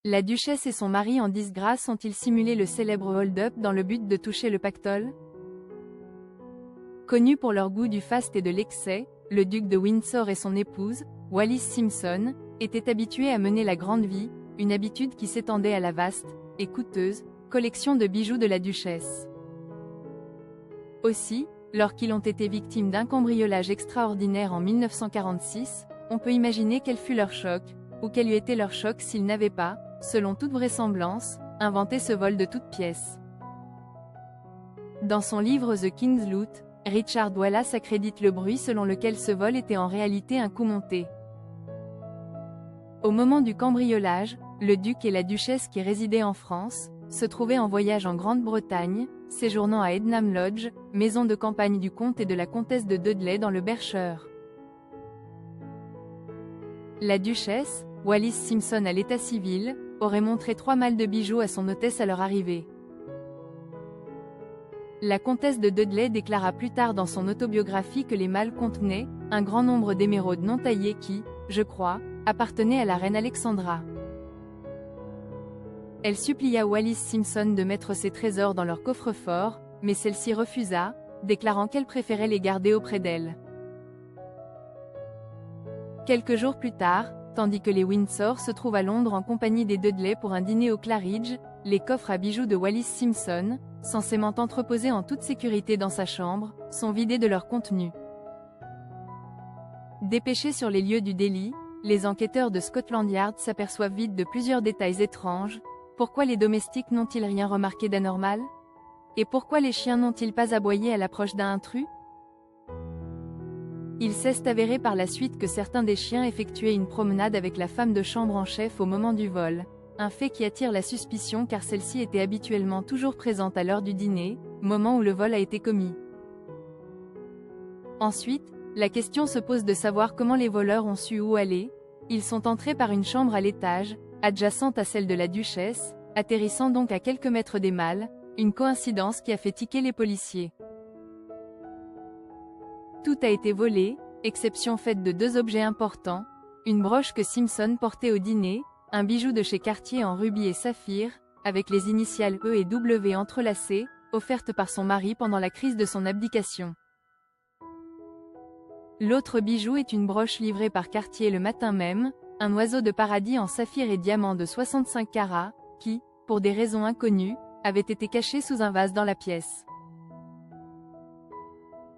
La duchesse et son mari en disgrâce ont-ils simulé le célèbre hold-up dans le but de toucher le pactole? Connus pour leur goût du faste et de l'excès, le duc de Windsor et son épouse, Wallis Simpson, étaient habitués à mener la grande vie, une habitude qui s'étendait à la vaste, et coûteuse, collection de bijoux de la duchesse. Aussi, lorsqu'ils ont été victimes d'un cambriolage extraordinaire en 1946, on peut imaginer quel fut leur choc, ou quel eût été leur choc s'ils n'avaient pas, selon toute vraisemblance, inventé ce vol de toutes pièces. Dans son livre The King's Loot, Richard Wallace accrédite le bruit selon lequel ce vol était en réalité un coup monté. Au moment du cambriolage, le duc et la duchesse qui résidaient en France, se trouvaient en voyage en Grande-Bretagne, séjournant à Ednam Lodge, maison de campagne du comte et de la comtesse de Dudley dans le Berkshire. La duchesse, Wallis Simpson à l'état civil, aurait montré 3 malles de bijoux à son hôtesse à leur arrivée. La comtesse de Dudley déclara plus tard dans son autobiographie que les malles contenaient un grand nombre d'émeraudes non taillées qui, je crois, appartenaient à la reine Alexandra. Elle supplia Wallis Simpson de mettre ses trésors dans leur coffre-fort, mais celle-ci refusa, déclarant qu'elle préférait les garder auprès d'elle. Quelques jours plus tard, tandis que les Windsor se trouvent à Londres en compagnie des Dudley pour un dîner au Claridge, les coffres à bijoux de Wallis Simpson, censément entreposés en toute sécurité dans sa chambre, sont vidés de leur contenu. Dépêchés sur les lieux du délit, les enquêteurs de Scotland Yard s'aperçoivent vite de plusieurs détails étranges. Pourquoi les domestiques n'ont-ils rien remarqué d'anormal? Et pourquoi les chiens n'ont-ils pas aboyé à l'approche d'un intrus? Il s'est avéré par la suite que certains des chiens effectuaient une promenade avec la femme de chambre en chef au moment du vol, un fait qui attire la suspicion car celle-ci était habituellement toujours présente à l'heure du dîner, moment où le vol a été commis. Ensuite, la question se pose de savoir comment les voleurs ont su où aller. Ils sont entrés par une chambre à l'étage, adjacente à celle de la duchesse, atterrissant donc à quelques mètres des malles, une coïncidence qui a fait tiquer les policiers. Tout a été volé, exception faite de 2 objets importants, une broche que Simpson portait au dîner, un bijou de chez Cartier en rubis et saphir, avec les initiales E et W entrelacées, offerte par son mari pendant la crise de son abdication. L'autre bijou est une broche livrée par Cartier le matin même, un oiseau de paradis en saphir et diamant de 65 carats, qui, pour des raisons inconnues, avait été caché sous un vase dans la pièce.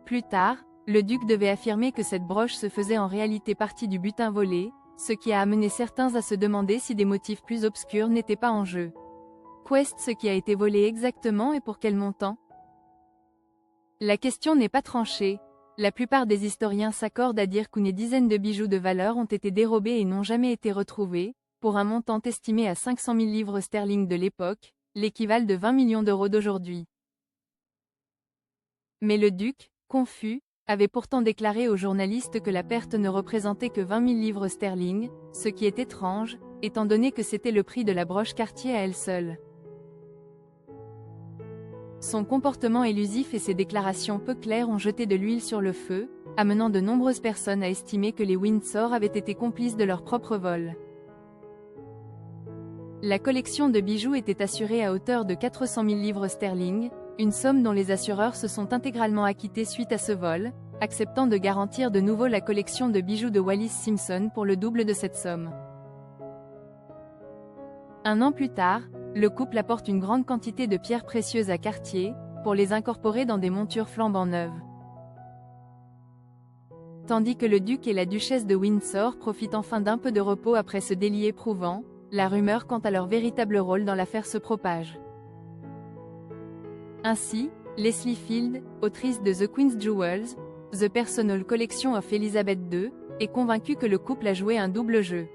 Plus tard, le duc devait affirmer que cette broche se faisait en réalité partie du butin volé, ce qui a amené certains à se demander si des motifs plus obscurs n'étaient pas en jeu. Qu'est ce qui a été volé exactement et pour quel montant? La question n'est pas tranchée. La plupart des historiens s'accordent à dire qu'une dizaine de bijoux de valeur ont été dérobés et n'ont jamais été retrouvés, pour un montant estimé à 500 000 livres sterling de l'époque, l'équivalent de 20 millions d'euros d'aujourd'hui. Mais le duc, confus, avait pourtant déclaré aux journalistes que la perte ne représentait que 20 000 livres sterling, ce qui est étrange, étant donné que c'était le prix de la broche Cartier à elle seule. Son comportement élusif et ses déclarations peu claires ont jeté de l'huile sur le feu, amenant de nombreuses personnes à estimer que les Windsor avaient été complices de leur propre vol. La collection de bijoux était assurée à hauteur de 400 000 livres sterling, une somme dont les assureurs se sont intégralement acquittés suite à ce vol, acceptant de garantir de nouveau la collection de bijoux de Wallis Simpson pour le double de cette somme. Un an plus tard, le couple apporte une grande quantité de pierres précieuses à Cartier, pour les incorporer dans des montures flambant neuves. Tandis que le duc et la duchesse de Windsor profitent enfin d'un peu de repos après ce délit éprouvant, la rumeur quant à leur véritable rôle dans l'affaire se propage. Ainsi, Leslie Field, autrice de The Queen's Jewels, The Personal Collection of Elizabeth II, est convaincue que le couple a joué un double jeu.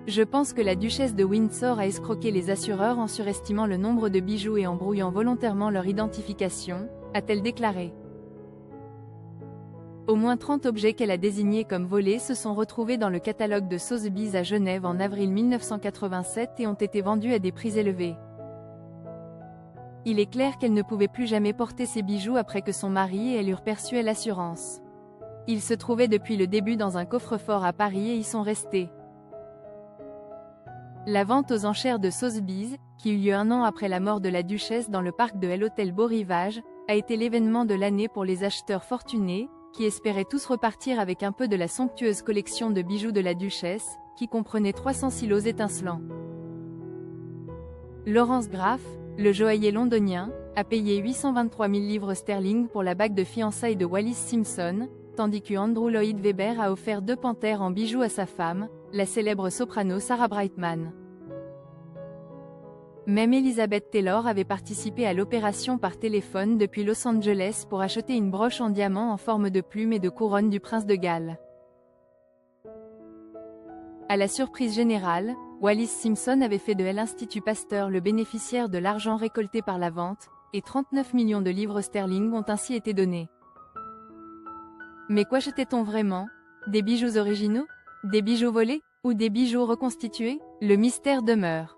Je pense que la duchesse de Windsor a escroqué les assureurs en surestimant le nombre de bijoux et en brouillant volontairement leur identification, a-t-elle déclaré. Au moins 30 objets qu'elle a désignés comme volés se sont retrouvés dans le catalogue de Sotheby's à Genève en avril 1987 et ont été vendus à des prix élevés. Il est clair qu'elle ne pouvait plus jamais porter ces bijoux après que son mari et elle eurent perçu l'assurance. Ils se trouvaient depuis le début dans un coffre-fort à Paris et y sont restés. La vente aux enchères de Sotheby's, qui eut lieu un an après la mort de la duchesse dans le parc de l'hôtel Beau Rivage, a été l'événement de l'année pour les acheteurs fortunés, qui espéraient tous repartir avec un peu de la somptueuse collection de bijoux de la duchesse, qui comprenait 300 silos étincelants. Lawrence Graff, le joaillier londonien, a payé 823 000 livres sterling pour la bague de fiançailles de Wallis Simpson, tandis que Andrew Lloyd Webber a offert 2 panthères en bijoux à sa femme, la célèbre soprano Sarah Brightman. Même Elizabeth Taylor avait participé à l'opération par téléphone depuis Los Angeles pour acheter une broche en diamant en forme de plume et de couronne du prince de Galles. À la surprise générale, Wallis Simpson avait fait de l'Institut Pasteur le bénéficiaire de l'argent récolté par la vente, et 39 millions de livres sterling ont ainsi été donnés. Mais qu'achetait-on vraiment? Des bijoux originaux? Des bijoux volés? Ou des bijoux reconstitués? Le mystère demeure.